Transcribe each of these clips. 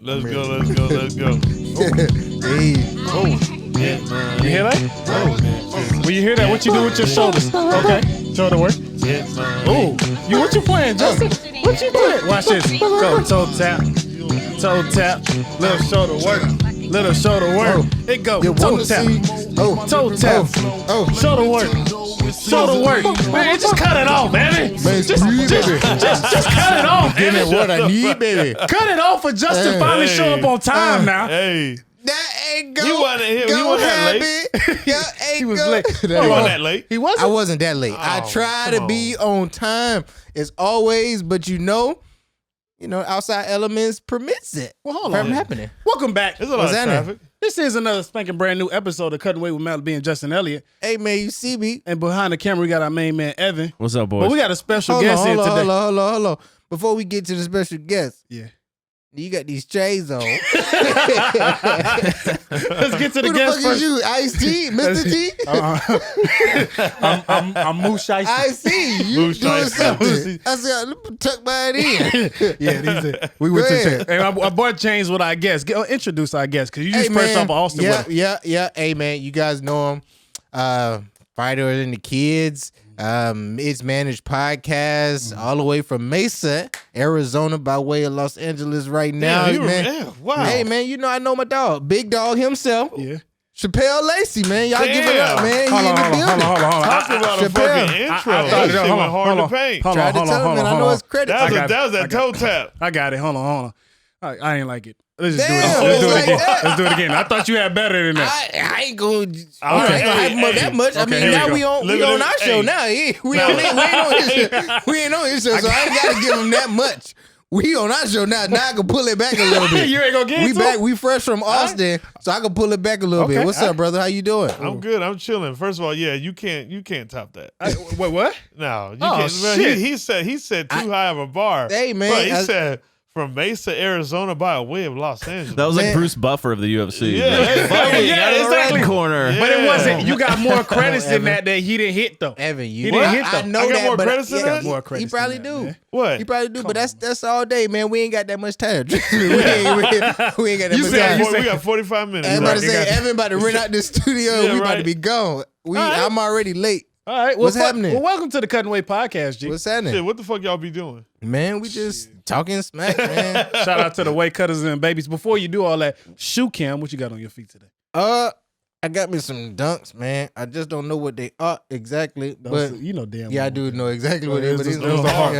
Let's go. Hey. Oh, yeah, man. You hear that? Oh, When you hear that, what you do with your shoulders? Okay, shoulder work. yeah, man. Oh, what you playing, Justin? What you playing? Watch this. Go toe tap, little shoulder work, little shoulder work. It go You toe wanna tap, see? Oh. toe tap, shoulder work, shoulder work. Man, just cut it off, baby. Man, Just cut it off, Give me baby. what I need, baby. Cut it off for Justin finally show up on time now. Hey, That ain't go. he wasn't here. He wasn't that late. He was late. He wasn't that late. He wasn't. I wasn't that late. I try to be on time as always, but you know, outside elements permits it. Well, hold from on. happening. Welcome back. There's a lot What's of happening? traffic. This is another spanking brand new episode of Cutting Away with Malik and Justin Elliott. Hey man, you see me? And behind the camera, we got our main man, Evan. What's up, boys? But we got a special Hold guest on, here today. hold on. Before we get to the special guest, Yeah. you got these shades on. Let's get to the Who the guest fuck first. is you? Ice-T? Mr. T? I'm Moose Shiesty. I see. You Moose doing shiesty. something. I said, let me tuck mine in. Yeah, these are, we went Go to ahead. check. And our boy changed with our guest. Introduce our guest, because you just first off of Austin. Yeah, with us. yeah. Hey, man, you guys know him. Fighter and the Kids. It's Managed Podcast, all the way from Mesa, Arizona, by way of Los Angeles right now. Yeah, man. wow. Hey, man, I know my dog. Big dog himself. Yeah. Shapel Lacey, man. Y'all give it Damn. up, man. Hold He in the building. on. Talk about a Chappelle. fucking intro. I thought That shit went hard to paint. Tried to tell him, man. I know his credit. That I was that toe tap. I got it. Hold on. I ain't like it. Let's just Damn, do it. it Let's was do it like again. that. Let's do it again. I thought you had better than that. I ain't going to Okay. hype him up that much. I Okay, mean, here now we we go. on our show now. We ain't on his show. We ain't on his show, so I ain't got to give him that much. We on our show now. Now I can pull it back a little bit. You ain't gonna get We into back. it? We fresh from Austin, so I can pull it back a little bit. What's up, brother? How you doing? I'm good. I'm chilling. First of all, yeah, you can't top that. Wait, what? No, you Oh, can't. Man, shit. he said too high of a bar. Hey, man, But he I- said from Mesa, Arizona, by way of Los Angeles. That was like Man. Bruce Buffer of the UFC. Yeah, Like, exactly. fighting out of the exactly. red corner. Yeah. But it wasn't. You got more credits than Evan. that he didn't hit though. Evan, you He didn't hit I though. know I got that, more but credits than that? More he credits probably than that, do. man. What? He probably do, but that's all day, man. We ain't got that much time. we ain't got that You much said time. we got 45 minutes. Everybody Right. say Evan about to rent out this studio. Yeah, We about to right. be gone. right. I'm already late. All right. What's happening? Well, welcome to the Cutting Away Podcast, G. What's happening? Shit, what the fuck y'all be doing? Man, we just talking smack, man. Shout out to the weight cutters and babies. Before you do all that, shoe cam, what you got on your feet today? I got me some dunks, man. I just don't know what they are exactly, but you know damn. yeah, I well do what know exactly what they are. But these Those are hard.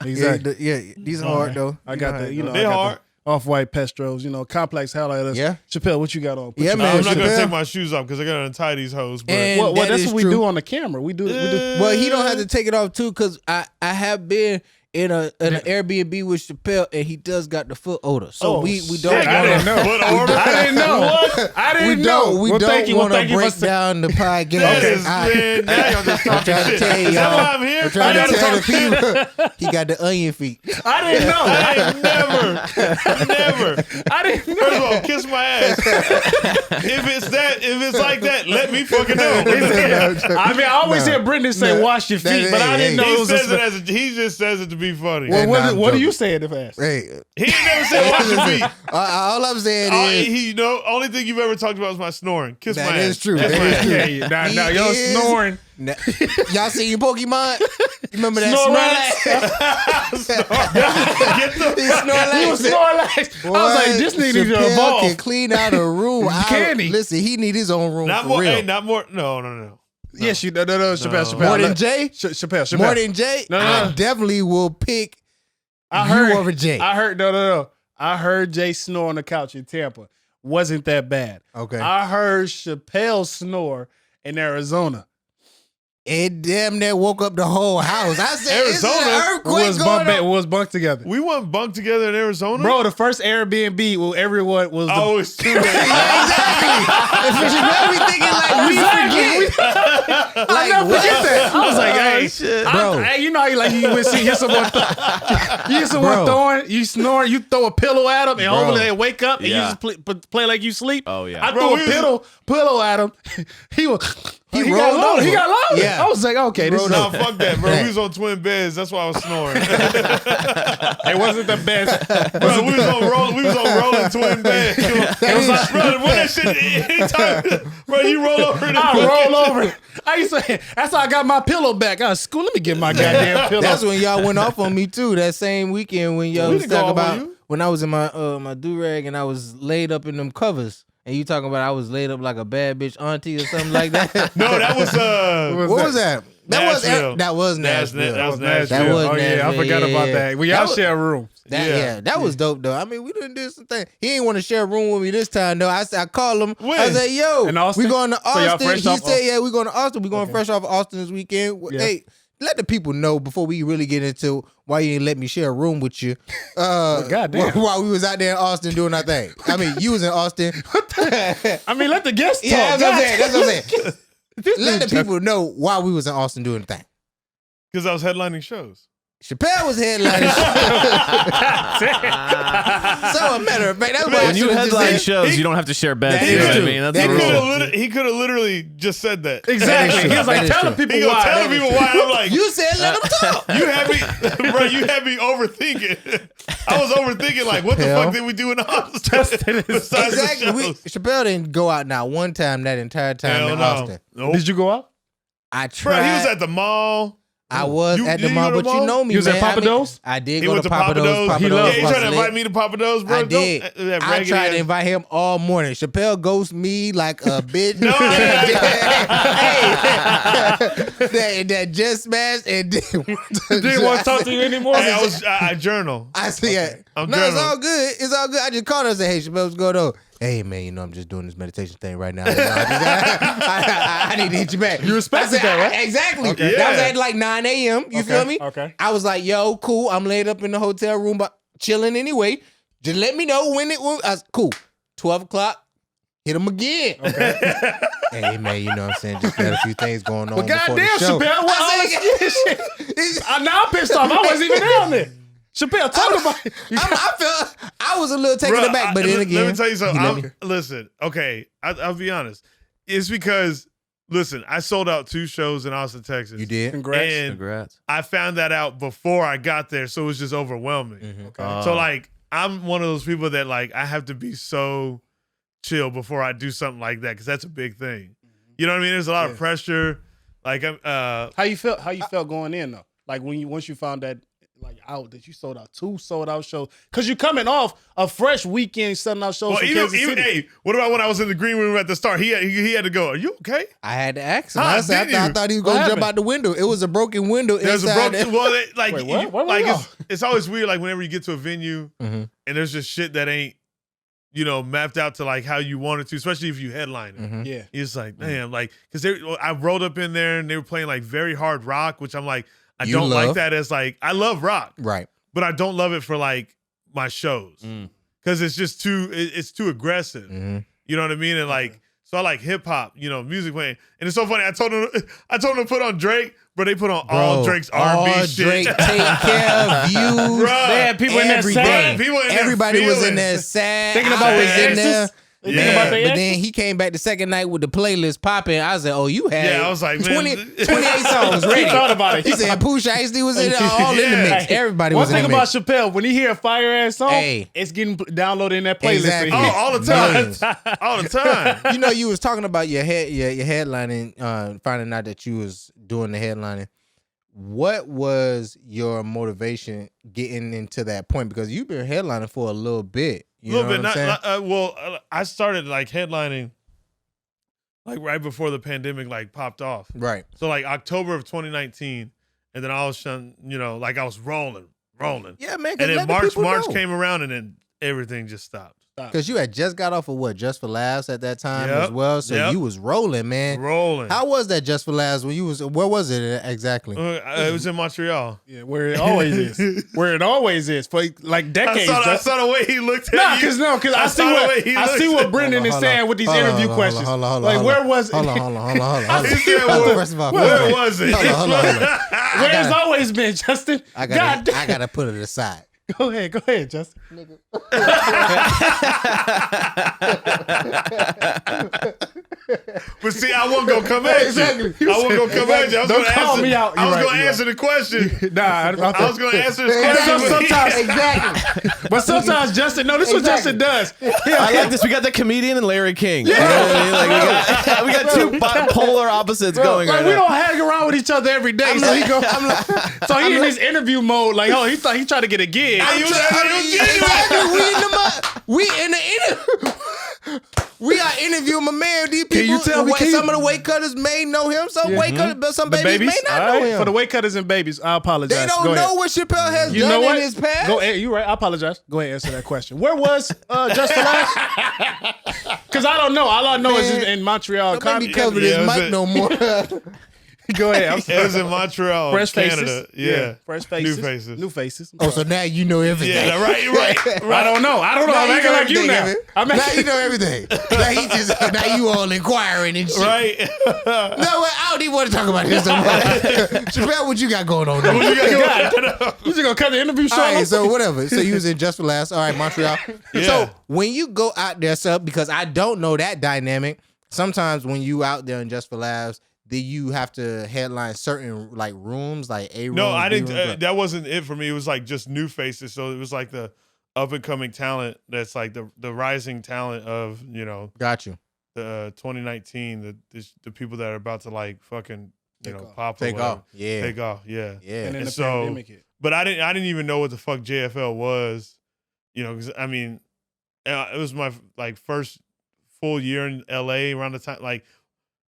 Yeah, yeah, these are hard though. I got You the, know how I They got hard. the off-white Pestros, complex highlighters. Yeah. Chappelle, what you got on? Put Yeah, your- man. I'm not gonna Chappelle. take my shoes off because I gotta untie these hoes. But And Well, that that's is what we true. do on the camera. We do. Well, he don't have to take it off too, cause I have been in an Airbnb with Chappelle, and he does got the foot odor. So Oh, we shit. don't. I didn't know. Foot odor? I didn't know. What? I didn't We know. don't. We Well, thank you. don't Well, want thank to you break down the podcast. that is, man, now y'all just I'm talking trying to shit. tell Is that y'all. why I'm here? I'm trying I to gotta tell talk the people. He got the onion feet. I didn't know. I ain't never. I didn't know. First of all, kiss my ass. if it's like that, let me fucking know. I mean, I always hear Brendan say, No. "Wash your That- feet," but I hey, didn't know hey. it He was. says it he just says it to be funny. Well, Nah, I'm what do joking. you say it fast? Hey, He ain't never said wash your feet. all I'm saying is Only thing you've ever talked about is my snoring. Kiss my that ass. is true. Kiss That my is ass. true. Yeah, now He y'all is- snoring. Nah, y'all seen Pokemon? You remember that Snorlax. Snorlax? Get the He Snorlax. He was Snorlax. I was like, this nigga needs to Chappelle evolve. can clean out a room. Can he? Listen, he need his own room not for more. real. Hey, not more. No. Yes, you. No. Chappelle. More than Jay? Chappelle. More than Jay? No. I definitely will pick I you heard over Jay. I heard no. I heard Jay snore on the couch in Tampa. Wasn't that bad? Okay. I heard Chappelle snore in Arizona. It damn near woke up the whole house. I said, Arizona is an earthquake going on? Was bunked together. We went bunked together in Arizona. Bro, the first Airbnb where everyone was. Oh, it's too late. If you made me thinking like we forget. I never forget that. I was like, hey, shit. Bro. Hey, you know how you like you hear someone, you hear someone Bro. throwing, you snore, you throw a pillow at them, and Bro. hopefully they wake up and Yeah. you just play like you sleep. Oh, yeah. I Bro, threw a pillow at him. He was. He got rolled loaded. over. He got loaded. Yeah. I was like, okay, this is No, fuck that, bro. Right. We was on twin beds. That's why I was snoring. it wasn't the best. Bro, we was on rolling twin beds. It was like, bro, when that shit, anytime, bro, you roll over in the I fucking roll shit. over. I used to. That's how I got my pillow back. I was school. Let me get my goddamn pillow. That's when y'all went off on me too. That same weekend when y'all We was didn't go talking off on about you. when I was in my my do rag and I was laid up in them covers. And you talking about I was laid up like a bad bitch auntie or something like that? No, that was What was that? Nashville. That was Nashville. That was That Nashville. was Oh yeah, I Nashville. forgot about Yeah. that. We That all was- share a room. That was dope though. I mean, we done did some things. He didn't want to share a room with me this time though. I called him. When? I said, "Yo, In Austin? we going to So y'all Austin." fresh He off said, "Yeah, we going to Austin. We going Okay. fresh off Austin this weekend." Yeah. Hey, let the people know before we really get into why you ain't let me share a room with you. goddamn. While we was out there in Austin doing our thing. I mean, you was in Austin. I mean, let the guests talk. Yeah, that's what I'm saying. This Let the dude people know why we was in Austin doing the thing. Because I was headlining shows. Chappelle was headlining. So, a matter of fact, that's why I When you should've just headline said- shows, you don't have to share beds. That You know is what I true. mean? That's That the is rule. true. He could have literally just said that. Exactly. true. He was like, That is telling true. people He gonna why. tell people why. And I'm like, You said let him talk. you had me overthinking. I was overthinking, like, what the Hell. fuck did we do in Austin? Besides Exactly. the We, shows? Chappelle didn't go out not one time that entire time Hell in no. Austin. Nope. Did you go out? I Bro, tried. he was at the mall. I was You- at the did you mall, go to but the you mall? know me, You was at man. Papa Do's? I did He go went to to Papa Do's. Papa He Do's loved Yeah, he was tried to lit. invite me to Papa Do's, bro. I Don't- did. that I raggedy tried ass- to invite him all morning. Chappelle ghost me like a bitch. No, Hey, that just smashed and didn't Didn't want to talk to you anymore. Hey, I journal. I see it. I'm No, it's journaling. all good. It's all good. I just called her and said, "Hey, Chappelle, what's going on?" Hey, man, you know I'm just doing this meditation thing right now. I need to hit you back. You respected I said, that, right? Exactly. Okay. That was Yeah. at like 9 a.m. You feel me? Okay. I was like, yo, cool. I'm laid up in the hotel room, but chilling anyway. Just let me know when it was. I was cool. 12 o'clock. Hit him again. Okay. Hey, man, you know what I'm saying? Just got a few things going on But before goddamn, the show. Chappelle, what all I this said, shit? Now I'm pissed off. I wasn't even down there. Chappelle, talk about it. I felt I was a little taken Bro, aback, but then let again, me tell you something. he let me- Listen, okay, I'll be honest. It's because, listen, I sold out 2 shows in Austin, Texas. You did. Congrats. And Congrats. I found that out before I got there, so it was just overwhelming. Mhm. So, like, I'm one of those people that, like, I have to be so chill before I do something like that because that's a big thing. You know what I mean? There's a lot of pressure. Like, How you felt? How you felt going in though? Like once you found that out that you sold out 2 sold out shows because you coming off a fresh weekend selling out shows. well, from even Kansas City. hey, what about when I was in the green room at the start? He had to go. Are you okay? I had to ask him. Huh, I said, did I you? thought he was What going to jump happened? out the window. It was a broken window There's a inside. broken. Well, like, Wait, what? Where were like y'all? it's always weird. Like whenever you get to a venue Mhm. and there's just shit that ain't, mapped out to like how you want it to, especially if you headline it. Mhm. Yeah. It's like, damn, like, because I rolled up in there and they were playing like very hard rock, which I'm like, I You don't like love. that as like, I love rock, Right. but I don't love it for like my shows because it's just it's too aggressive. Mhm. You know what I mean? And like, so I like hip hop, music playing. And it's so funny. I told them to put on Drake, but they put on all Bro, Drake's R&B all shit. Drake take care of you. Bruh. They had people in there Every sad. day. People in there Everybody was in feeling. there sad. Thinking I about was their in there. exes? They Yeah. think about their But exes? then he came back the second night with the playlist popping. I said, "Oh, you had Yeah, I was like, man. 28 songs ready." He thought about it. He said, "Pusha Ice-T was in there, all in the Yeah. mix. Everybody One was in thing the about mix." Chappelle, when he hear a fire ass song, Hey. it's getting downloaded in that playlist. Exactly. Oh, all the time. Millions. All the time. You know, you was talking about your headlining, finding out that you was doing the headlining. What was your motivation getting into that point? Because you've been headlining for a little bit. You know what I'm saying? I started like headlining like right before the pandemic like popped off. Right. So like October of 2019, and then all of a sudden, like I was rolling. Yeah, man. And then March came around, and then everything just stopped. Because you had just got off of what, Just for Laughs at that time Yep, as well. So yep. you was rolling, man. Rolling. How was that Just for Laughs when you was? Where was it exactly? It was in Montreal. Yeah, where it always is. Where it always is for like decades. I saw the way he looked at No, you. because I see saw the way he I see looked. what Brendan is saying with these interview questions. Hold on. Like where was it? Hold on. He said, First of all, where was it? Hold on. Where it's always been, Justin. I God damn. gotta put it aside. Go ahead, Justin. But see, I wasn't gonna come at you. Exactly. I wasn't gonna come at you. I was Don't gonna call answer, me out. I was You're gonna right, answer the question. Nah, I was gonna answer this question. Sometimes, Exactly. but sometimes Justin, no, this is what Justin does. I like this. We got the comedian and Larry King. You know what I mean? Like we got two polar opposites going Like right we now. don't hang around with each other every day. So he go, so he in his interview mode. Like, oh, he thought he tried to get a gig. We in the interview. We are interviewing my man. These people, you tell me, some of the weight cutters may know him. Some weight cutters, but some The babies, may not all know right? him. For the weight cutters and babies, I apologize. They don't Go ahead. know what Chappelle has You done know what? in his past. Go ahead. You right. I apologize. Go ahead and answer that question. Where was Just for Laughs? Because I don't know. All I know is Man, it's in Montreal. Don't make me cover Yeah, this was mic it- no more. Go ahead. I'm It sorry. was in Montreal, Fresh Canada. faces. Yeah. Fresh faces. New faces. New faces. Oh, so now you know everything. Yeah, right. I don't know. I'm acting like you now. Now you know everything. Now you all inquiring and shit. Right. No, I don't even want to talk about this no more. Chappelle, what you got going on there? You just gonna cut the interview All short? right, so whatever. So you was in Just for Laughs. All right, Montreal. Yeah. So when you go out there, because I don't know that dynamic, sometimes when you out there in Just for Laughs, do you have to headline certain like rooms, like A rooms? No, I B didn't. rooms? That wasn't it for me. It was like just new faces. So it was like the up and coming talent. That's like the rising talent of Got you. the 2019. The people that are about to like fucking pop or Take whatever. off. Yeah. Take off. Yeah. Yeah. And then And the so- pandemic hit. But I didn't even know what the fuck JFL was. Because I mean, it was my like first full year in LA around the time like.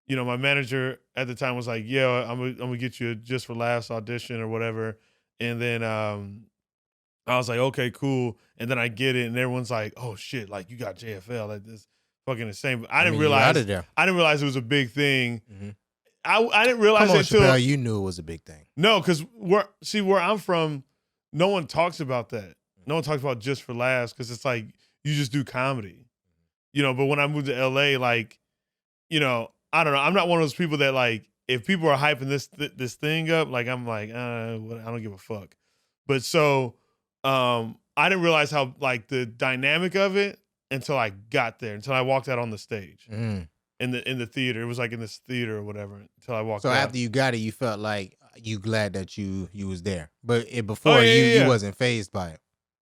My manager at the time was like, "Yeah, I'm gonna get you a Just for Laughs audition or whatever," and then I was like, "Okay, cool." And then I get it, and everyone's like, "Oh shit, like you got JFL, like this fucking insane." But I didn't you're realize out of there. I didn't realize it was a big thing. Mhm. I didn't realize Come on, it until Chappelle, you knew it was a big thing. no, because where I'm from, no one talks about that. No one talks about Just for Laughs because it's like you just do comedy, But when I moved to LA, like, I don't know. I'm not one of those people that like if people are hyping this thing up, like I'm like, I don't give a fuck. But so I didn't realize how like the dynamic of it until I got there, until I walked out on the stage Mm. in the theater. It was like in this theater or whatever. Until I walked So out. after you got it, you felt like you glad that you was there, but before you wasn't fazed by it.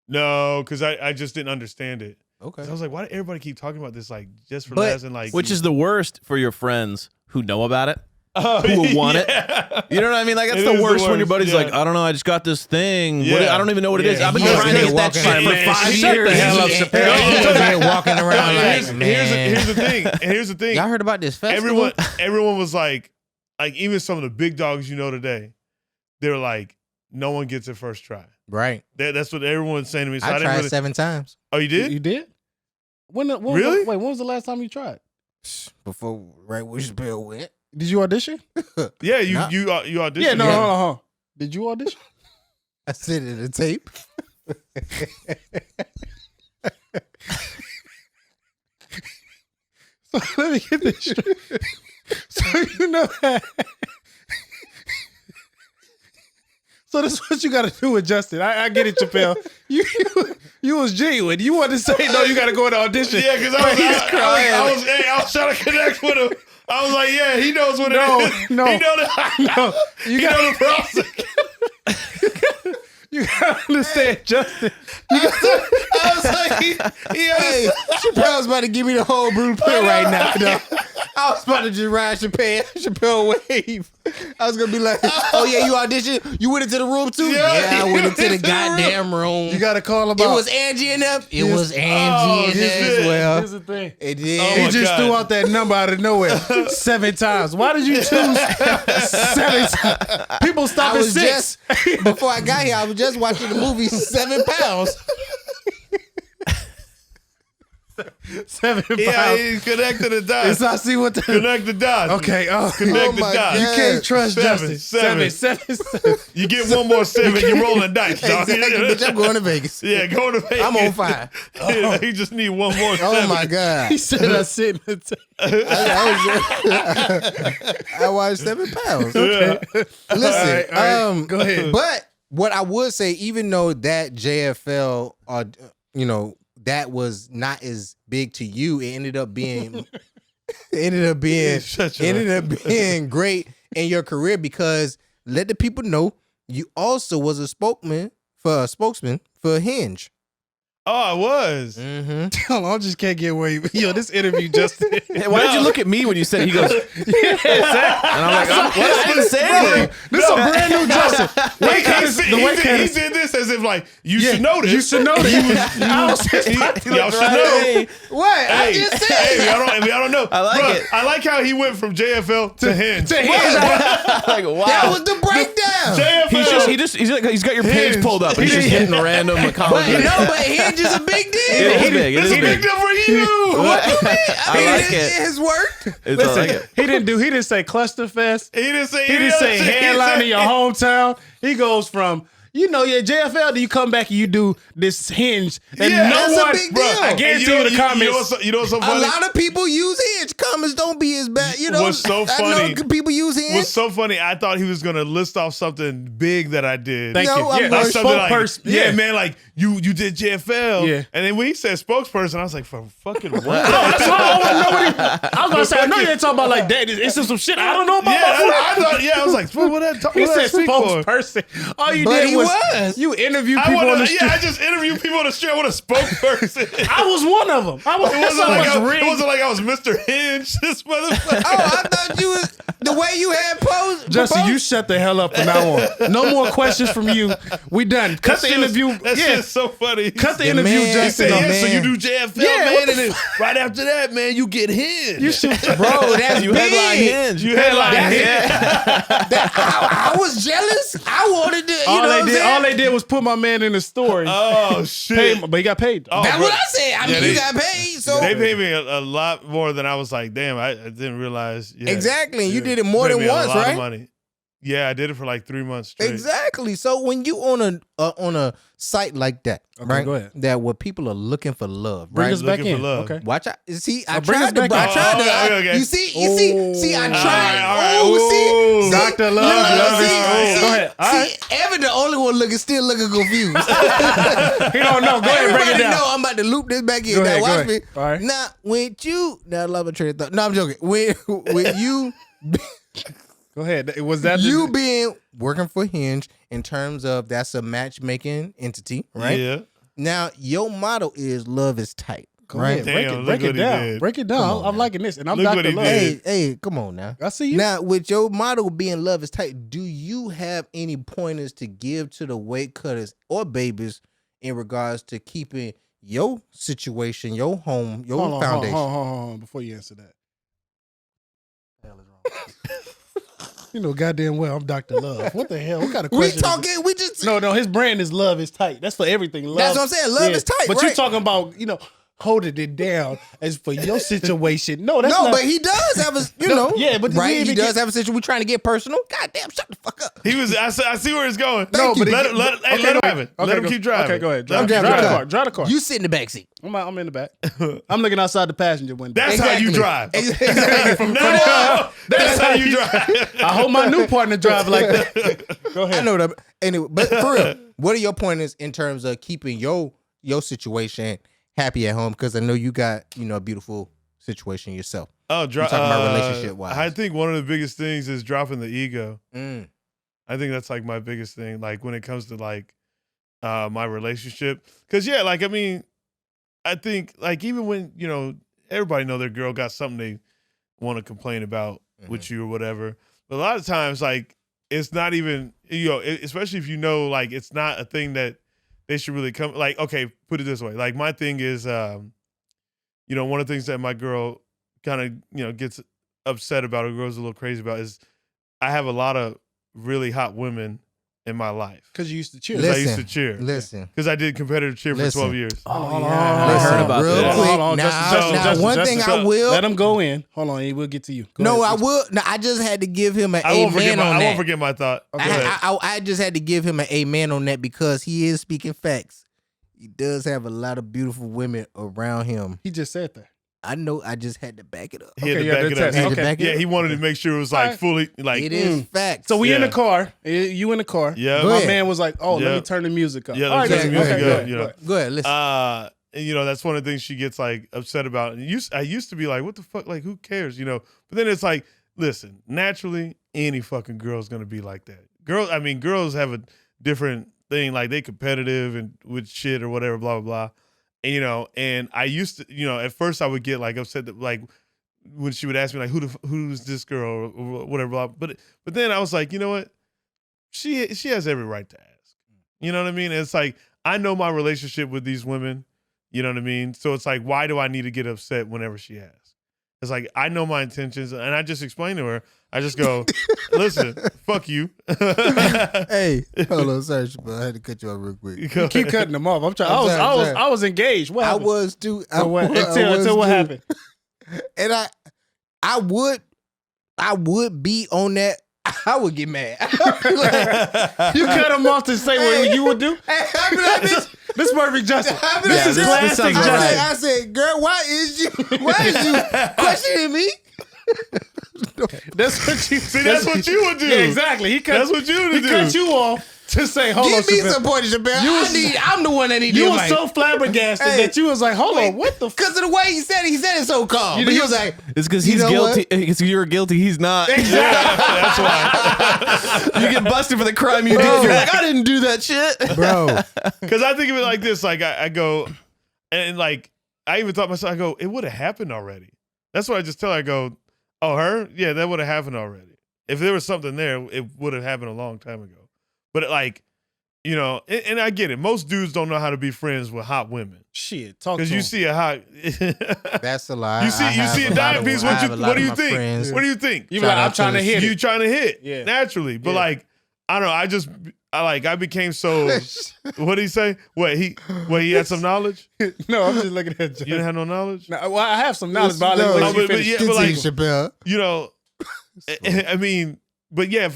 No, because I just didn't understand it. Okay. I was like, why did everybody keep talking about this like Just for But- Laughs and like Which is the worst for your friends who know about it, oh, who will want yeah. it. You know what I mean? Like that's It the is the worst when your worst, buddy's yeah. like, I don't know, I just got this thing. What Yeah. I don't even know what it is. Yeah, I've been he was trying to there get that walking shit around, for man, 5 shut years. the hell up, He Chappelle. was there walking around like, man. Here's the thing. And here's the thing. Y'all heard about this festival? Everyone was like even some of the big dogs today, they were like, no one gets it first try. Right. That's what everyone's saying to me. So I I didn't tried really. 7 times Oh, you did? You did? Really? When was the last time you tried? before right where Chappelle went. Did you audition? Yeah, you Nah. you auditioned. Yeah, no, Yeah. hold on. Did you audition? I sent it a tape. So let me get this straight. So you know that. So this is what you got to do with Justin. I get it, Chappelle. You was genuine. You wanted to say no. You got to go to audition. Yeah, because I was trying to connect with him. I was like, yeah, he knows what it is. No. He know the You got the process. You gotta understand, Justin. I was like, Hey, Chappelle's about to give me the whole blueprint right now. Dog. I was about to just ride Chappelle wave. I was gonna be like, oh yeah, you auditioned? You went into the room too? Yeah. I went into the goddamn room. You gotta call him It out. was Angie and them. It was Angie and here's them as it. well. Here's the thing. It did. Oh He my just God. threw out that number out of nowhere 7 times. Why did you choose 7 times? People stop I at was 6. just before I got here. I was just watching the movie 7 Pounds. 7 pounds. Yeah, he connected the dots. Yes, I see what the. Connect the dots. Okay. Oh, Connect Oh the my dots. you God. can't trust Seven, Justin. seven. 7. You get one more 7, you're rolling dice, dog. Exactly, bitch. I'm going to Vegas. Yeah, go to Vegas. I'm on fire. Yeah, he just need one more 7. Oh my God. He said I sit in the table. I watched 7 Pounds. Yeah. Listen, All right. Go ahead. But what I would say, even though that JFL, that was not as big to you, it ended up being ended up being Shut your ended mouth. up being great in your career because let the people know you also was a spokesman for Hinge. Oh, I was. Mm-hmm. Hold on, I just can't get away. Yo, this interview just. Hey, why did you look at me when you said it? He goes, and I'm like, I didn't say anything. This is a brand new Justin. He did this as if like you should know this. You should know this. Y'all should know. What? I Hey, just said. hey, y'all don't know. I like it. I like how he went from JFL to Hinge. Like, wow. That was the breakdown. JFL. He's got your page Hinge. pulled up. And he's just hitting random But comments. no, but Hinge is a big deal. It is big. It is This is big. big deal for you. What you mean? I mean, like it it. has worked. It's I like it. He didn't say Clusterfest. He didn't say. He didn't say headline in your hometown. He goes from, your JFL, do you come back and you do this Hinge? And Yeah, no that's a one, big deal. I guarantee you the comments. You know what's so A funny? lot of people use Hinge. Comments don't be as bad. What's so funny- I know people use Hinge. What's so funny? I thought he was gonna list off something big that I did. Thank No, you. I'm Yeah, going Something like, spokesperson. yeah, man, like you did JFL. Yeah. And then when he said spokesperson, I was like, for fucking what? That's why I want to know what I was going to say, I know you ain't talking about like that. It's some shit I don't know about. I was like, what that He what said that speak for? spokesperson. All you But did he was. you interview I people on the wanna, street. yeah, I just interviewed people on the street. I want a spokesperson. I was one of them. It wasn't like I was Mr. Hinge. This motherfucker. I thought you was the way you had posed. Justin, you shut the hell up from now on. No more questions from you. We done. Cut the interview. That shit's so funny. Cut the The interview, man- He Justin. said, Oh, yeah, so man. you do JFL, Yeah, man, what and then right after that, man, you get Hinge. You shoot bro. That's You big. headline Hinge. You headline Hinge. I was jealous. I wanted to. All they did was put my man in the story. Oh, Paid shit. him, but he got paid. Oh, That's bro. what I said. I mean, they- you got paid, so They paid me a lot more than I was like, damn, I didn't realize. Yeah, exactly. You yeah. did it more Paid than me a once, lot of right? money. Yeah, I did it for like 3 months straight. Exactly. So when you on a site like that, Okay, right? go ahead. That where people are looking for love, Bring right? us back Looking for in. love. Okay. Watch out. See, I bring us tried to. back I in. tried to. Oh, okay. You see, I tried. all right. Oh, see, Dr. Love. see, Go ahead. All right. Evan, the only one still looking confused. He don't know. Go ahead, break Everybody it down. know I'm about to loop this back in. Go Now ahead, watch go me. ahead. All right. Now, now I love a train of thought. No, I'm joking. When you Go ahead. Was that you being working for Hinge in terms of that's a matchmaking entity, right? Yeah. Now your motto is love is tight, Go right? ahead. Damn, Break look it what he down. did. Break it down. Come on I'm now. liking this, and I'm Look what Dr. he Love. did. Hey, come on now. I see you. Now, with your motto being love is tight, do you have any pointers to give to the weight cutters or babies in regards to keeping your situation, your home, your Hold on, foundation? hold on, before you answer that. What the hell is wrong? You know goddamn well I'm Dr. Love. What the hell? What kind of We question? is talking, we just No, his brand is love is tight. That's for everything. Love, That's what I'm saying. Love is tight, But right? you talking about, holding it down as for your situation. No, that's no, not. but he does have a, yeah, but we right? even He does get- have a situation. We trying to get personal. Goddamn, shut the fuck up. He was. I see where it's going. Thank you. Let him have it. Let him keep driving. Okay, go ahead. Let Drive him the keep car. Drive the car. You sit in the back seat. I'm in the back. I'm looking outside the passenger window. That's how you drive. Exactly. From now on, that's how you drive. I hope my new partner drive like that. Go ahead. I know that. Anyway, but for real, what are your pointers in terms of keeping your situation happy at home? Because I know you got a beautiful situation yourself. Oh, talking about relationship-wise. I think one of the biggest things is dropping the ego. Mm. I think that's like my biggest thing. Like when it comes to like my relationship, because I think like even when everybody know their girl got something they want to complain about with you or whatever, but a lot of times like it's not even especially if like it's not a thing that they should really come like. Okay, put it this way. Like my thing is one of the things that my girl kind of gets upset about or goes a little crazy about is I have a lot of really hot women in my life. Because you used to cheer. Because I Listen, used to cheer. Listen. Because I did competitive cheer for 12 years. Oh, I heard about real this. quick. Hold on, Now, one thing I will. Let him go in. Hold on, we'll get to you. Go No, ahead. I will. No, I just had to give him an I won't amen on I that. won't forget my thought. Go ahead. I just had to give him an amen on that because he is speaking facts. He does have a lot of beautiful women around him. He just said that. I know. I just had to back it up. He had Okay, to yeah, back the it test. up. Had to back it Yeah, up. he wanted to make sure it was like Alright. fully like. It is facts. So we in Yeah. the car. You in the car. Yeah. My ahead. man was like, "Oh, let Yeah. me turn the music up." Yeah, All right, turn the listen, music okay, up, go you ahead, know. go ahead. Go ahead. Listen. that's one of the things she gets like upset about. And I used to be like, what the fuck? Like, who cares? But then it's like, listen, naturally, any fucking girl's gonna be like that. Girls have a different thing. Like they competitive and with shit or whatever, blah blah blah. And and I used to, at first I would get like upset that like when she would ask me like, who's this girl or whatever, blah. But then I was like, you know what? She has every right to ask. You know what I mean? And it's like I know my relationship with these women. You know what I mean? So it's like, why do I need to get upset whenever she asks? It's like, I know my intentions, and I just explain to her. I just go, listen, fuck you. Hey, hold on, sorry, Shapel. I had to cut you off real quick. You keep cutting them off. I'm trying. I was engaged. What happened? I was too. Until what happened? And I would be on that. I would get mad. You cut him off to say what you would do? I'd be like, this perfect justice. This is classic justice. I said, girl, why is you questioning me? That's what you see. That's what you would do. Yeah, exactly. That's what you would do. He cut you off to say, hold on, give me some points, Shapel. I'm the one that need. You were so flabbergasted that you was like, hold on, what the? Because of the way he said it so calm. But he was like, it's because he's guilty. It's because you're guilty. He's not. Exactly. That's why. You get busted for the crime you did. You're like, I didn't do that shit, bro. Because I think of it like this. Like I go, and like I even thought myself. I go, it would have happened already. That's what I just tell her. I go, oh, her? Yeah, that would have happened already. If there was something there, it would have happened a long time ago. But like, and I get it. Most dudes don't know how to be friends with hot women. Shit, talk to because you see a hot. That's a lie. You see a dime piece. What do you think? Friends. What do you think? You like, I'm trying to hit. You trying to hit? Yeah. Naturally, but like, I don't know. I became so. What did he say? He had some knowledge? No, I'm just looking at you. You didn't have no knowledge? No, well, I have some knowledge, but like, Shapel. I mean, but yeah,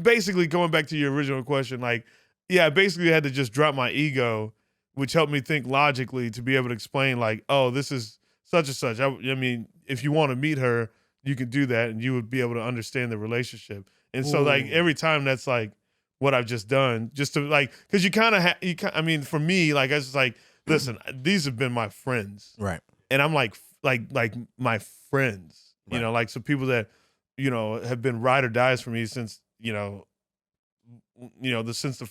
basically going back to your original question, like, yeah, I basically had to just drop my ego, which helped me think logically to be able to explain, like, oh, this is such and such. I mean, if you want to meet her, you can do that, and you would be able to understand the relationship. And so, like, every time that's like what I've just done, just to like, because you kind of, I mean, for me, like, I was just like, listen, these have been my friends, right? And I'm like my friends, right. Like some people that have been ride or dies for me since since the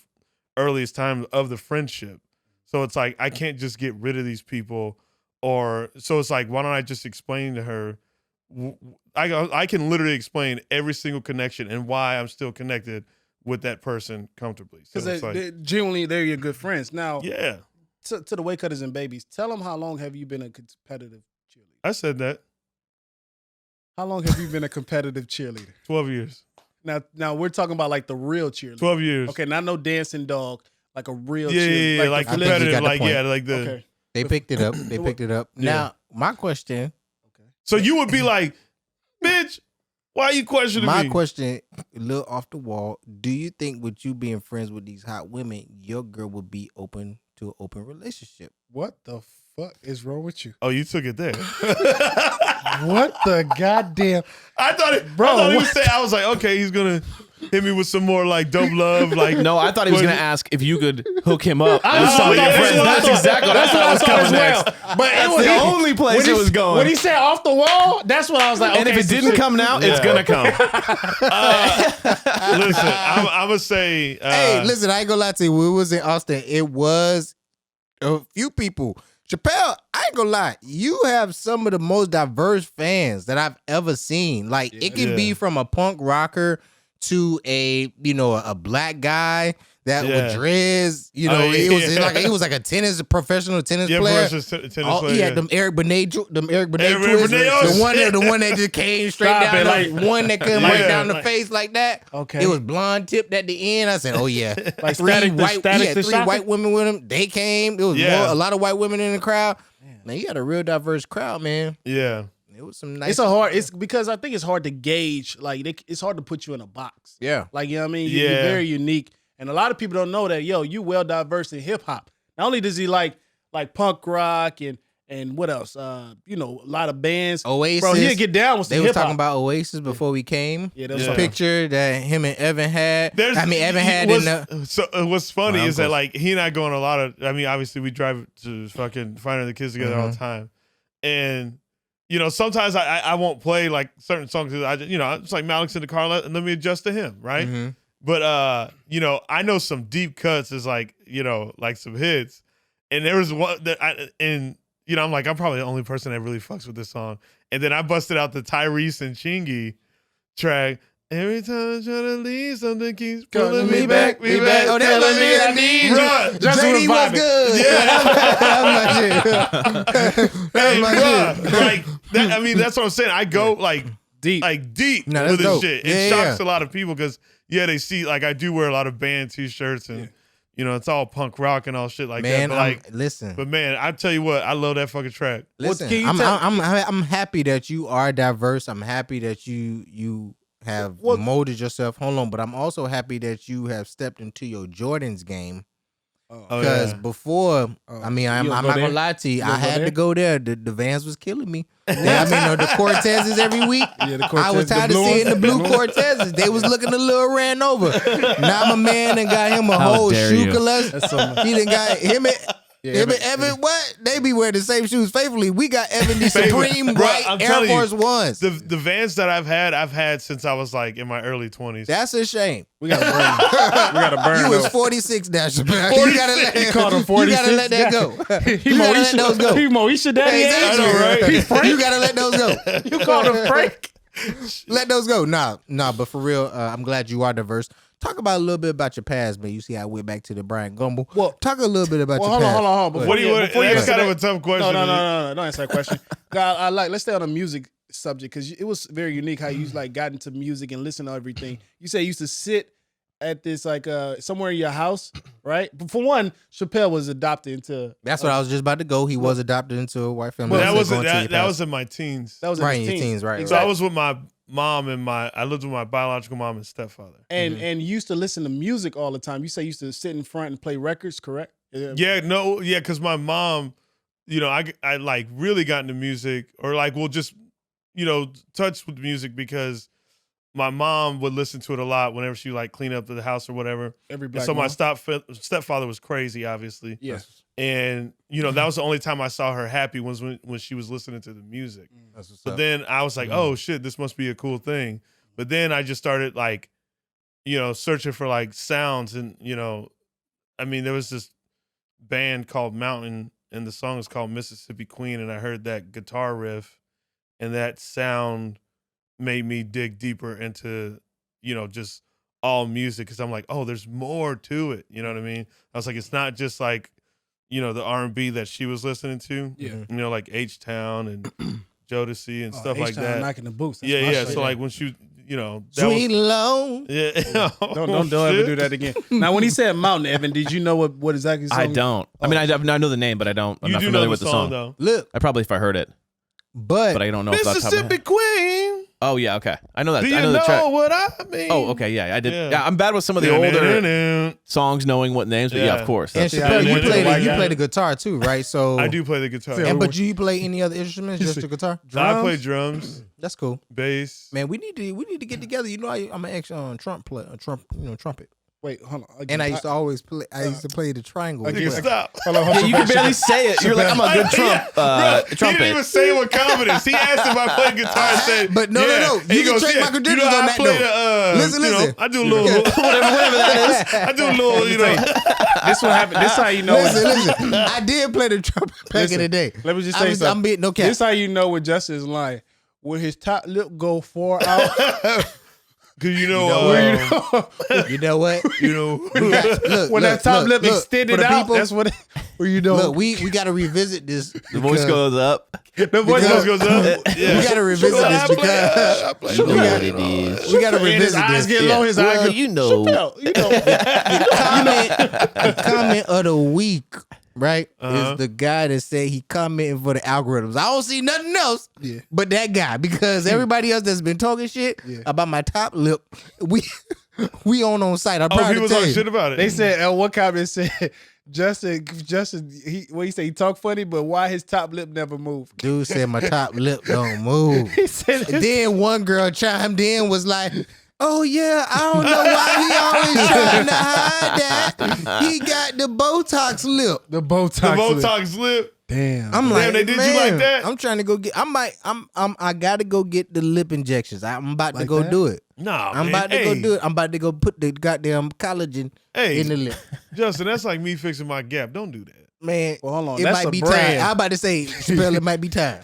earliest time of the friendship. So it's like I can't just get rid of these people, so it's like, why don't I just explain to her? I can literally explain every single connection and why I'm still connected with that person comfortably. Because genuinely, they're your good friends. Now, yeah. To the weight cutters and babies, tell them how long have you been a competitive cheerleader? I said that. How long have you been a competitive cheerleader? 12 years. Now we're talking about like the real cheerleader. 12 years. Okay, not no dancing dog, like a real cheerleader. Yeah, like competitive, like the. Okay. They picked it up. Yeah. Now, my question. Okay. So you would be like, bitch, why are you questioning me? My question, a little off the wall. Do you think with you being friends with these hot women, your girl would be open to an open relationship? What the fuck is wrong with you? Oh, you took it there. What the goddamn? I thought he was saying, I was like, okay, he's going to hit me with some more like dope love. Like, no, I thought he was going to ask if you could hook him up with some of your that's friends. what I That's thought. exactly what I thought was coming next. But it was the only place it was going. When he said off the wall, that's what I was like, okay. And if it didn't come now, it's going to come. Listen, I'm going to say. Hey, listen, I ain't going to lie to you. When we was in Austin, it was a few people. Shapel, I ain't gonna lie. You have some of the most diverse fans that I've ever seen. Like, it can be from a punk rocker to a black guy that with dreads. He was like a professional tennis player. Tennis player. He had them Eric Benet twists. The one that just came straight down, like one that came right down the face like that. Okay, it was blonde tipped at the end. I said, oh yeah, like three white women with him. They came. There was a lot of white women in the crowd. Man, you had a real diverse crowd, man. Yeah. It was some nice. It's because I think it's hard to gauge. Like it's hard to put you in a box. Yeah. Like, you know what I mean? You're very unique. And a lot of people don't know that, you well diverse in hip hop. Not only does he like punk rock and and what else? You know, a lot of bands. Oasis. Bro, he'd get down with some They was hip-hop. talking about Oasis before we came. Yeah, There's that's a picture that him and Evan had. Evan had what's, in the. So what's funny My is that uncles. like he and I go on a lot of. I mean, obviously we drive to fucking Finding the Kids together all the time, and you know sometimes I won't play like certain songs. I just, you know, it's like Malik's in the car. Let me adjust to him, right? Mm-hmm. But you know, I know some deep cuts is like, you know, like some hits. And there was one that you know, I'm like, I'm probably the only person that really fucks with this song. And then I busted out the Tyrese and Chingy track. Every time I try to leave, something keeps pulling me back. Oh, that's telling my me I shit. need you. Bruh, Justin JD was was vibing. good. Yeah. That's my shit. That's Hey, my bruh, shit. like that. I mean, that's what I'm saying. I go like Deep. deep No, that's with this dope. shit. Yeah, It shocks yeah. a lot of people because they see like I do wear a lot of band T-shirts and you know it's all punk rock and all shit like Man, that. But like, listen. but man, I tell you what, I love that fucking track. Listen, can you I'm, tell- I'm happy that you are diverse. I'm happy that you have molded yourself. Hold on, but I'm also happy that you have stepped into your Jordans game. Oh, Because yeah. before, I mean, I'm You not gonna go gonna there? lie to you. You I gonna go had there? to go there. The Vans was killing me. I mean, the Cortezes every week. Yeah, the I was Cortez, tired the of blue seeing ones. the blue Cortezes. They was looking a little ran over. Now my man and got him a How whole dare shoe you. collection. That's so much. He done got him and. Yeah, Him and Evan, what? They be wearing the same shoes faithfully. We got Evan the Favorite. Supreme Bro, white I'm Air telling you, Force Ones. The Vans that I've had since I was like in my early 20s. That's a shame. We gotta burn. We gotta burn. You was those. 46 now, Chappelle. You gotta let, You called him you gotta 46? let that go. He You gotta let those go. He Moesha daddy. Exactly. I know, right? He's Frank. You gotta let those go. You called him Frank. Let those go. Nah, but for real, I'm glad you are diverse. Talk about a little bit about your past, man. You see, I went back to the Brian Gumble. Well, talk a little bit about Well, your hold on, past. hold on. Before What do you want? before That's answer kind of that- a tough question. No. Don't answer that question. I like. Let's stay on the music subject because it was very unique how you like got into music and listened to everything. You say you used to sit at this like somewhere in your house, right? But for one, Chappelle was adopted into. That's what I was just about to go. He was adopted into a white family. But that That's wasn't going to your that past. was in my teens. That was Right, in in his your teens, right, Exactly. So I was with my mom and I lived with my biological mom and stepfather. And you used to listen to music all the time. You say you used to sit in front and play records, correct? Yeah, because my mom, you know, I like really got into music or like will just, you know, touch with music because my mom would listen to it a lot whenever she like clean up the house or whatever. Every And black so my mom. stepfather was crazy, obviously. Yes. And you know that was the only time I saw her happy was when she was listening to the music. That's what's But up. then I was like, oh shit, this must be a cool thing. But then I just started like, you know, searching for like sounds and, you know, I mean, there was this band called Mountain and the song is called Mississippi Queen. And I heard that guitar riff and that sound made me dig deeper into, you know, just all music. Cause I'm like, oh, there's more to it. You know what I mean? I was like, it's not just like, you know, the R&B that she was listening to, Yeah. you know, like H-Town and Jodeci and stuff like H-Town that. Knocking the boots. That's Yeah, my yeah. shit. So like when she, you know, that Sweet was, Low. yeah. Don't ever do that again. Now, when he said Mountain, Evan, did you know what exactly? I song- don't. I mean, I know the name, but I don't. I'm You not do familiar know with the song. though. Look, I probably if I heard it, but but I don't know if that's top of my Mississippi head. Queen. Oh yeah, okay. I know that. Do you I know know the track. what I mean? Oh, okay, yeah, I did. Yeah. Yeah, I'm bad with some of the older older. songs, knowing what names, but yeah, Yeah. of course. and That's, Yeah, Chappelle, I you went to play the white you guy. play the guitar too, right? So I do play the guitar. Yeah. And but do you play any other instruments? Just the guitar? I play drums, That's cool, bass. man. We need to get together. You know, I'm an ex trumpet. Wait, hold on. And I used to always play. I used to play the triangle. as Nigga, well. stop. Hold on, yeah, you can barely say it. You're like, I'm a good Bro, he trumpet. didn't even say what confidence. He asked if I played guitar. I said, But no. And he You can goes, check my you know, credentials I on that, play though. the, Listen, you know, listen. I do a little, whatever that is. I do a little, you know. This what happened. This how you know. Listen. I did play the trumpet back in the day. Let me just say something. I'm being no cap. This how you know when Justin is lying. When his top lip go far out. Because you know, You know what? you know, Look, When that top lip extended for the out, people, that's what. Where you know. Look, we got to revisit this. The voice goes up. the voice because- goes up. Yeah. We got to revisit this because You know what it is. we got to And his revisit eyes this. get low. His eyes Well, get. you know. Chappelle, you know. Comment of the week, right? Uh-huh. Is the guy that said he commenting for the algorithms. I don't see nothing else Yeah. but that guy because everybody else that's been talking shit about my top lip, we on site. I'm Oh, proud people to tell talking you. shit about it. They said, one comment said, Justin, he say he talk funny, but why his top lip never moved? Dude said my top lip don't move. He said And then one girl chimed in, was like, "Oh yeah, I don't know why he always trying to hide that. He got the Botox lip." the Botox. The Botox lip. Damn. I'm Damn, like, they did you man, like that? I'm trying to go get. I gotta go get the lip injections. I'm about to Like go that? do it. Nah, I'm man. about to go do it. I'm about to go put the goddamn collagen Hey, in the lip. Justin, that's like me fixing my gap. Don't do that. Man, Well, hold on. it That's might a be brand. time. I'm about to say, Chappelle, it might be time.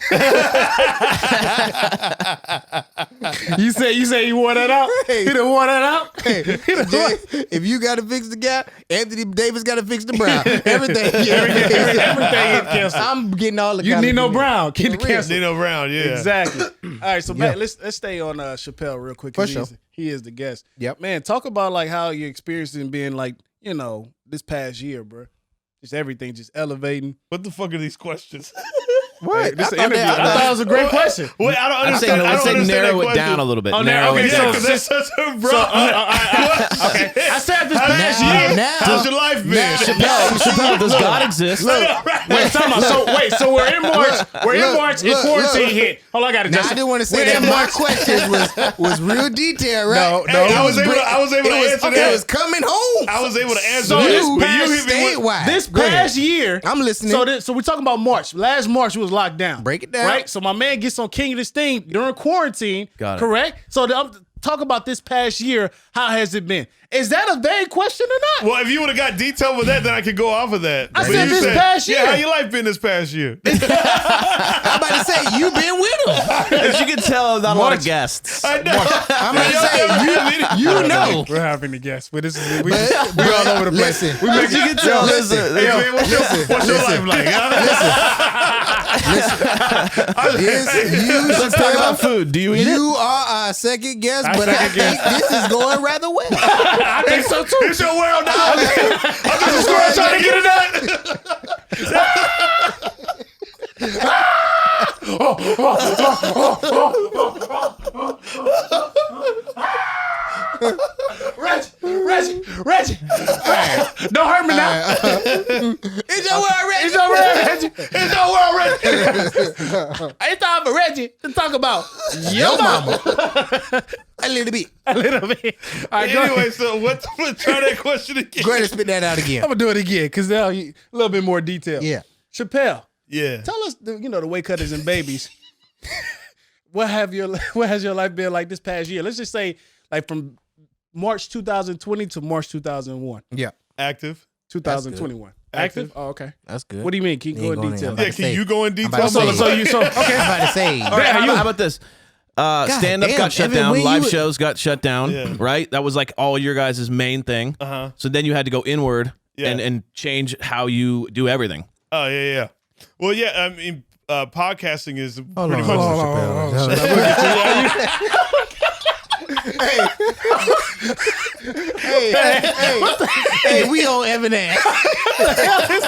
You say you wore that out? Hey. He done wore that out? Hey, if you got to fix the gap, Anthony Davis got to fix the brow. Everything. Everything canceled. I'm getting all the. You need no collagen. Brown. Get the For real. cancel. Nino Brown, yeah. Exactly. All right, so Yeah. Matt, let's stay on Chappelle real quick. 'Cause For sure. He is the guest. Yep. Man, talk about like how your experience in being like, this past year, bro. Just everything, just elevating. What the fuck are these questions? What? This I is thought interview. that- I thought it was a great question. Wait, I don't I'd say, understand. I don't understand narrow that it question. down a little bit. Oh, narrow okay, it Yeah, down. because that's such a broad. Okay. I said this past Now- year. now- How's your life been? Chappelle, does God exist? Wait, so we're in March. We're in March and quarantine hit. Hold on, I got it. Now, I didn't want to say that my questions was real detailed, right? No, I was able to answer It that. was coming home. I was able to answer So that. this But you past hit me with statewide. This Go ahead. past year, I'm listening. So we're talking about March. Last March was locked down. Break it down. Right? So my man gets on King of this thing during quarantine. Got it. Correct? So talk about this past year. How has it been? Is that a vague question or not? Well, if you would have got detailed with that, then I could go off of that. I But said you this past year. Yeah, how your life been this past year? I'm about to say you been with him. As you can tell, not a lot of March. guests. I know. I'm about to say you know. We're having a guess, but this is But we all over the place. listen, We make As you can tell, there's listen. a- Hey, man, what's your life like? Let's talk about food. Do you eat it? You are our second guest, Our but I second think this is going rather well. I think so too. It's your world now. I'm just trying to get it done. Reggie. Don't hurt me now. It's your word, Reggie. It's your word, Reggie. It's your world, Reggie. It's time for Reggie to talk about Yo, mama. A little bit. a little bit. All right, go Anyway, ahead. so try that question again. Go ahead and spit that out I'm again. gonna do it again because now a little bit more detail. Yeah. Chappelle, Yeah. tell us, the way cutters and babies. What has your life been like this past year? Let's just say, like from March 2020 to March 2001. Yeah. Active. 2021. Active. Active? Oh, okay. That's good. What do you mean? Keep You ain't going going detail. in. Yeah, to can say- you go in I'm detail? about to say- Okay. I'm about to say. All right, how you- how about this? Stand up damn, got shut Evan, down. when Live you- shows got shut down. Yeah. Right? That was like all your guys' main thing. Uh-huh. So then you had to go inward Yeah. and change how you do everything. Oh, yeah. Well, yeah, I mean, podcasting is Hold pretty on, much. hold on, Chappelle. Hey, we on Evan ass.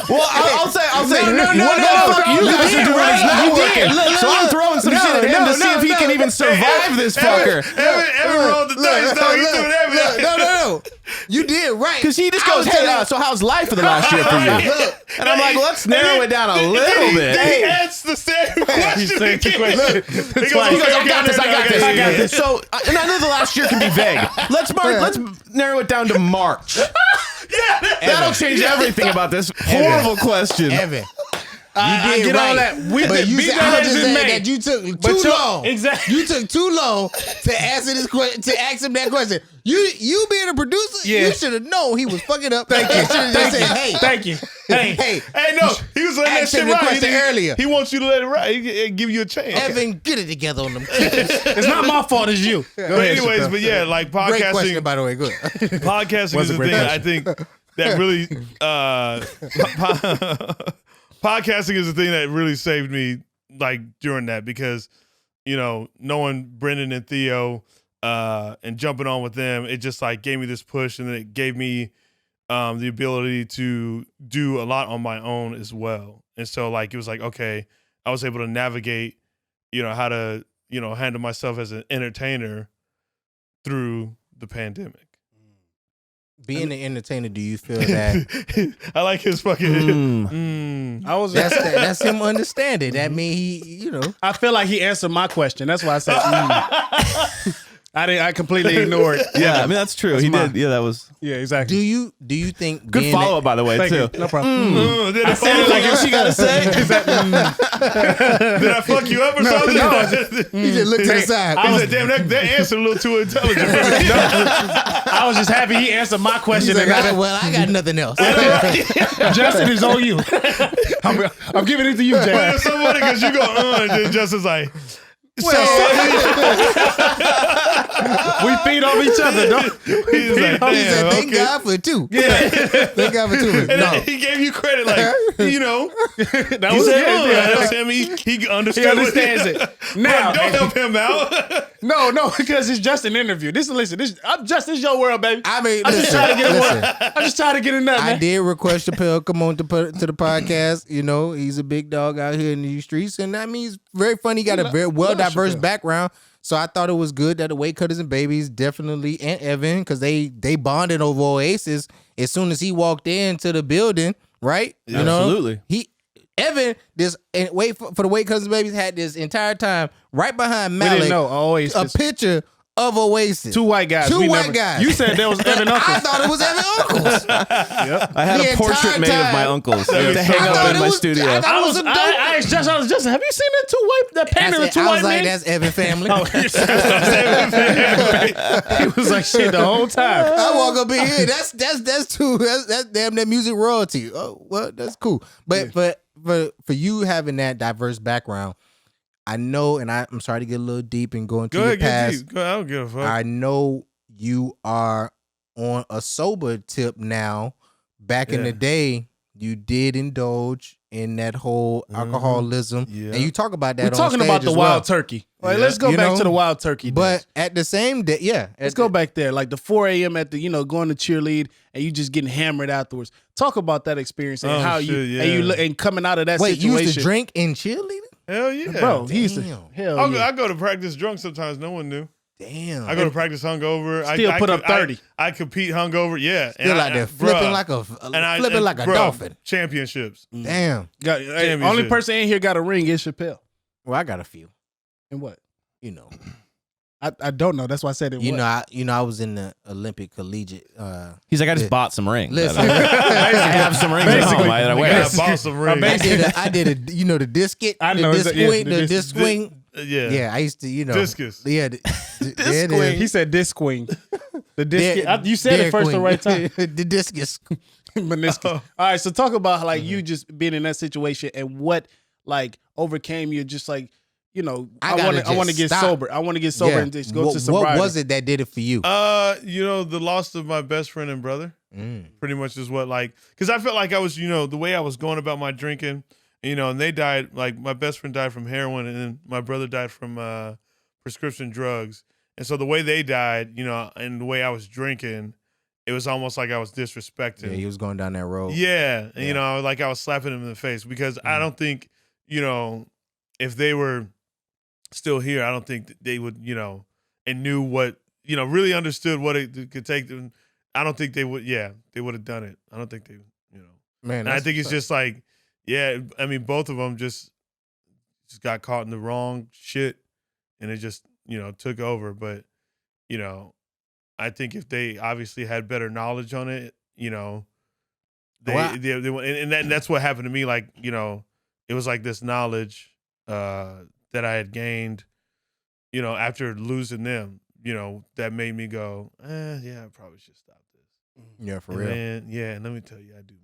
Well, I'll say, No, what no, the fuck no, you you guys did, are doing right? is not You working. did. So I'm throwing some shit at him to see if he can even survive this fucker. Evan rolled the dice, dog. He's doing everything. No. You did right. Because he just I goes, was hey, telling- so how's life for the last year for you? Look, And I'm like, let's narrow it down a little Then bit. he asked the same question. said the again. question. He goes, He goes, okay, I got this, I got this, I got yeah. this. So, and I know the last year can be vague. Let's narrow it down to March. That'll change everything about this horrible question. Evan. I You did get right. all that. But you Be said, that I as just it said may. that you took But too you- long. exactly. You took too long to answer this question. To ask him that question. You being a producer, Yeah. you should have known he was fucking up. Thank you. Should have just said, "Hey, Thank you. Hey, hey, Hey, no, he was letting that Ask shit him the ride. question earlier. He wants you to let it ride. He give you a chance. Evan, get it together on them kids." it's not my fault. It's you. But anyways, but yeah, like Great question, podcasting. by the way. Good. Podcasting Was is a the great thing question. I think that really podcasting is the thing that really saved me like during that, because knowing Brendan and Theo and jumping on with them, it just like gave me this push, and then it gave me the ability to do a lot on my own as well. And so like it was like, okay, I was able to navigate how to handle myself as an entertainer through the pandemic. Being an entertainer, do you feel that I like his fucking. I was. that's him understanding? That mean he, I feel like he answered my question. That's why I said. I completely ignored. Yeah, I mean that's true. He did. Yeah, that was Yeah, exactly. do you think good being follow up, by the way, Thank too. you. No problem. Did I Anything like else you gotta say? Did I fuck you up or something? he just looked to the side? I said, damn, that answer a little too intelligent for me. I was just happy he answered my question. He's like, And I got nothing else. Justin is on you. I'm giving it to you, But Jay. it's so funny because you go, and then Justin's like, We feed off each other, don't he's like, He said, damn, thank okay. God for two. Yeah. Thank God for two. And No. then he gave you credit, like, That he was said, good. that's him. He understood. He understands it. Now, Don't help him out. no, because it's just an interview. This is your world, baby. I mean, I'm just listen, trying to get listen. I'm just trying to get in there, I man. did request Chappelle come on to the podcast. He's a big dog out here in these streets, and that means very funny. He got a very well diverse Chappelle. background. So I thought it was good that the Weight Cutters and Babies definitely, and Evan, because they bonded over Oasis as soon as he walked into the building, right? Absolutely. Evan, wait for the Weight Cutters and Babies had this entire time right behind We Malik didn't know. Always a picture of Oasis. two white guys. Two We white never- guys. You said there was Evan I Uncles. thought it was Evan Uncles. I had The a portrait entire made of my time. uncles to I hang thought up in it my was- studio. I thought I it was was a I asked Justin, have you seen that painting of two I white was like, men? that's Evan family. He was like shit the whole time. I walk up in here. That's too. That's damn that music royalty. Oh, well, that's cool. But for you having that diverse background, I know, and I'm sorry to get a little deep and go into Go your ahead, get past. deep. Go, I don't give a fuck. I know you are on a sober tip now. Back in Yeah. the day, you did indulge in that whole alcoholism, Yeah. and you talk about that. We're on talking stage about the as well. wild turkey. Like, Yeah. let's go You back know, to the wild turkey. But days. at the same day, yeah, Let's go back there, like the 4 a.m. at the going to cheerlead and you just getting hammered afterwards. Talk about that experience and Oh, how shit, you yeah. and you and coming out of that Wait, you situation. used to drink in cheerleading? Hell yeah. Bro, he used to Damn. hell I yeah. go to practice drunk sometimes. No one knew. Damn. I go to practice hungover. Still I put up 30. I compete hungover. Yeah. Still out there flipping like a bruh, dolphin. Championships. Damn. Hey, Championship. only person in here got a ring is Chappelle. Well, I got a few. And what? You know. I don't know. That's why I said it. You know, I was in the Olympic collegiate. He's like, I just bought some rings. Listen. I have some rings at home. I wear. I bought some rings. I did a the discus. I know, the disc yeah, swing. the The disc- disc swing. Yeah. Yeah, I used to, Discus. Yeah, Disc queen. He said disc queen. The disc. You said it first the right time. the discus. Meniscus. All right, so talk about like you just being in that situation and what like overcame you. Just like I want to get sober. I want to get sober and just go to sobriety. What was it that did it for you? The loss of my best friend and brother. Pretty much is what because I felt like I was the way I was going about my drinking. And they died, like my best friend died from heroin and then my brother died from prescription drugs. And so the way they died, and the way I was drinking, it was almost like I was disrespecting. Yeah, he was going down that road. Yeah. And, like I was slapping him in the face because I don't think, if they were still here, I don't think that they would, and knew what, really understood what it could take them. I don't think they would, they would have done it. I don't think they, Man, and I think it's just like, yeah, I mean, both of them just got caught in the wrong shit, and it just took over. But I think if they obviously had better knowledge on it, they and that's what happened to me. Like it was like this knowledge that I had gained, after losing them, that made me go, yeah, I probably should stop this. Yeah, for And real. man, yeah, and let me tell you, I do miss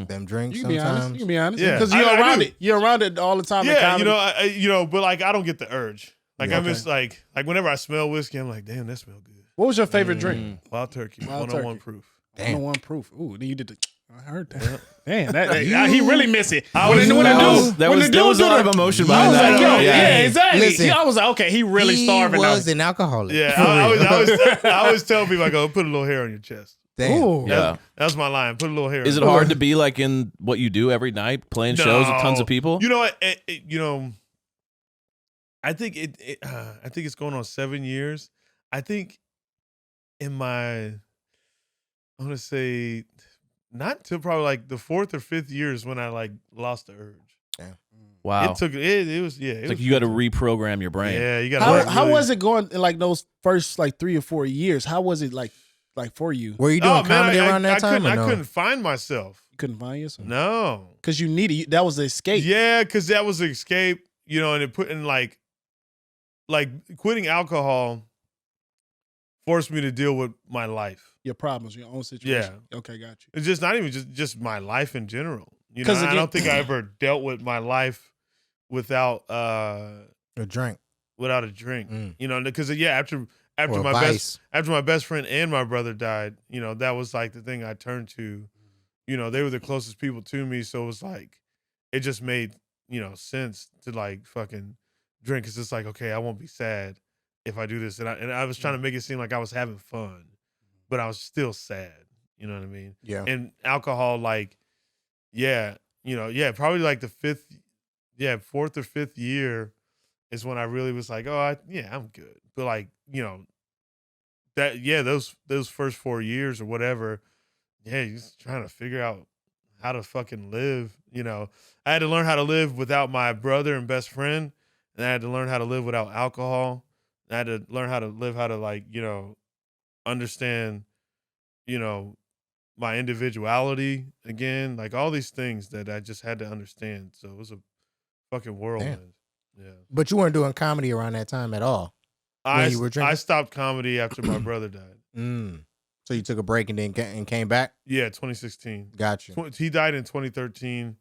it. Them drinks You can be honest. sometimes. You can be honest. Yeah. Because you're I around do. it. You're around it all the time. in Yeah, comedy. but like I don't get the urge. Like Yeah, I miss like whenever I smell whiskey, I'm like, damn, that smell good. What was your favorite drink? Wild turkey, Wild 101 turkey. proof. Damn. 101 proof. Ooh, then you did the. I heard that. Damn, he really missed it. There was a lot of emotion I behind was that. like, yo, Yeah. yeah, exactly. Listen, I was like, okay, he really starving now. was an alcoholic. Yeah, For I real. always tell people, I go, put a little hair on your chest. Damn. Ooh. Yeah. That's my line. Put a little hair. Is on it your hard to be like in what you do every night, playing shows with tons of people? You know what? I think I think it's going on 7 years. I think in my I want to say not till probably like the 4th or 5th year is when I like lost the urge. Wow. It took it was yeah. It's like you got to reprogram your brain. Yeah, you got. How was it going in like those first like 3 or 4 years? How was it like for you? Were you doing comedy around that time? I couldn't find myself. You couldn't find yourself? No, because you needed that was the escape. Yeah, because that was the escape. You know, and it put in like quitting alcohol forced me to deal with my life, your problems, your own situation. Yeah. Okay, got you. It's just not even just my life in general. You know, I don't think I ever dealt with my life without a drink. Without a drink. You know, because after my best friend and my brother died, you know, that was like the thing I turned to. You know, they were the closest people to me, so it was like it just made, you know, sense to like fucking drink. Cause it's like, okay, I won't be sad if I do this, and I was trying to make it seem like I was having fun, but I was still sad. You know what I mean? Yeah. And alcohol, like, yeah, you know, yeah, probably like the 4th or 5th year is when I really was like, oh, I'm good. But like, you know, those first 4 years or whatever, you're just trying to figure out how to fucking live. You know, I had to learn how to live without my brother and best friend, and I had to learn how to live without alcohol. And I had to learn how to like, you know, understand, you know, my individuality again, like all these things that I just had to understand. So it was a fucking whirlwind. Yeah. But you weren't doing comedy around that time at all. I stopped comedy after my brother died. So you took a break and then came back? Yeah, 2016. Got you. He died in 2013.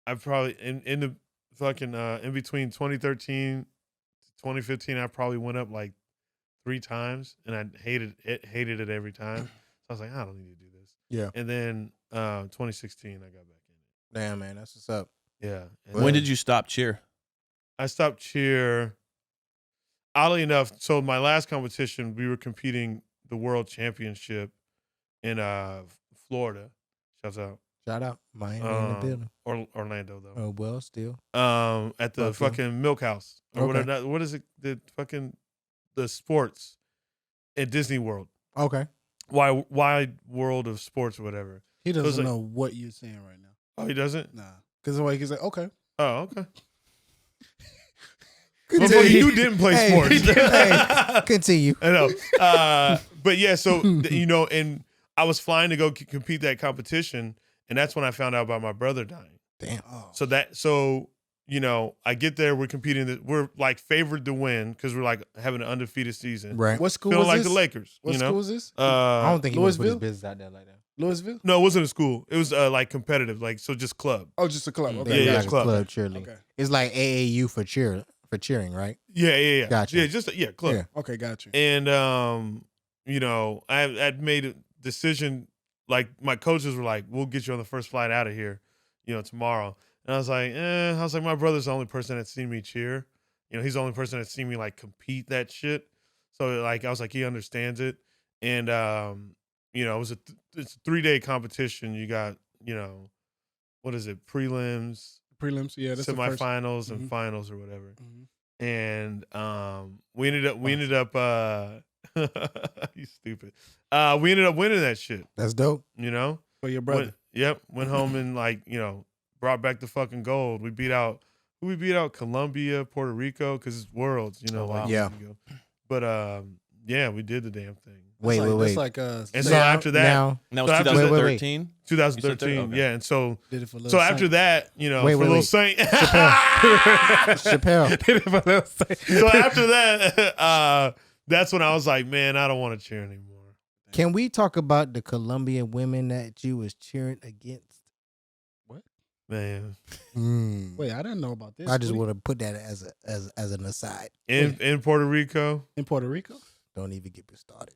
I probably in the fucking in between 2013 to 2015, I probably went up like 3 times, and I hated it every time. So I was like, I don't need to do this. Yeah. And then 2016, I got back in it. Damn, man, that's what's up. Yeah. When did you stop cheer? I stopped cheer. Oddly enough, so my last competition, we were competing the world championship in Florida. Shouts out. Shout out. Miami in the building. Orlando though. Oh well, still. At the fucking Milk House. Or whatever. What is it? The sports at Disney World. Okay. Wide world of sports or whatever. He doesn't know what you're saying right now. Oh, he doesn't? Nah. Because the way he's like, okay. Oh, okay. Well, you didn't play sports. Continue. I know. But yeah, so, you know, and I was flying to go compete that competition, and that's when I found out about my brother dying. Damn. Oh. So, you know, I get there, we're competing, we're like favored to win because we're like having an undefeated season. Right. What school Feeling was like this? the Lakers. What school was this? I don't think he would put his Louisville? business out there like that. Louisville? No, it wasn't a school. It was like competitive, like so just club. Oh, just a club. Okay. Yeah, like club. a club cheerleading. Okay. It's like AAU for cheering, right? Yeah. Gotcha. Yeah, club. Yeah. Okay, got you. And you know, I'd made a decision. Like my coaches were like, "We'll get you on the first flight out of here, you know, tomorrow." And I was like, my brother's the only person that's seen me cheer. You know, he's the only person that's seen me like compete that shit. So like, I was like, he understands it. And you know, it's a 3-day competition. You got, you know, what is it? Prelims, yeah, that's semifinals, and finals or whatever. And we ended up you stupid. We ended up winning that shit. That's dope. You know? For your brother. Went home and like, you know, brought back the fucking gold. We beat out Colombia, Puerto Rico, because it's worlds, you know. Like, yeah. But yeah, we did the damn thing. Wait. That's like and so after that, now That was So after- 2013? 2013, Okay. yeah. And so did it for so after that, you know, Wait, for wait, Little wait. Saint. Chappelle. So after that, that's when I was like, man, I don't want to cheer anymore. Can we talk about the Colombian women that you was cheering against? Man, Wait, I didn't know about this. I just want to put that as an aside. in Puerto Rico. in Puerto Rico. Don't even get me started.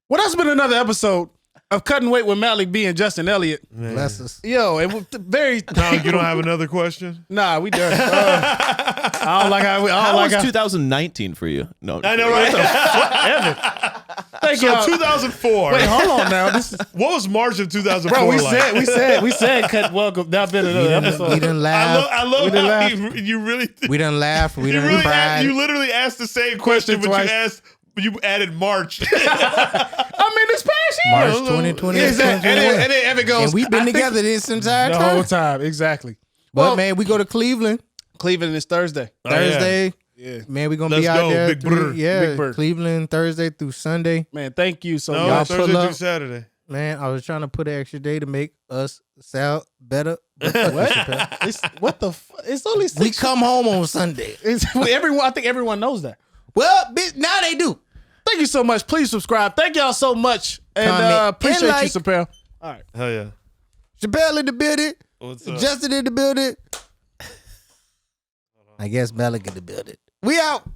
Well, that's been another episode of Cutting Weight with Malik B and Justin Elliott. Man. Bless us. Yo, it was very. No, you don't have another question? Nah, we done. I don't like how we. I How don't like was how. 2019 for you? No, I know, right? Thank So y'all. 2004. Wait, hold on now. This is. What was March of 2004 Bro, like? we said, cut. Welcome. That's been another We episode. done I laugh. love didn't how laugh. you really We done laughed. We you done really cried. you literally asked the same question, but twice. you asked you added March. I mean, this past year. March 2020. Exactly. And then it goes. And we've been I think together this entire the time. whole time. Exactly. But Well, man, we go to Cleveland Cleveland is Thursday. Oh, yeah. Thursday. Yeah. Man, we gonna Let's be out go, there. Big Brr. Yeah, Big Brr. Cleveland Thursday through Sunday. Man, thank you so No, much. pull Thursday through up. Saturday. Man, I was trying to put an extra day to make us sound better. What? What the? It's only 6. We come home on Sunday. Everyone. I think everyone knows that. Well, bitch, now they do. Thank you so much. Please subscribe. Thank y'all so much, and Comment appreciate and like. you, Chappelle. All right. Hell yeah. Chappelle in the building. What's up? Justin in the building. I guess Malik in the building. We out.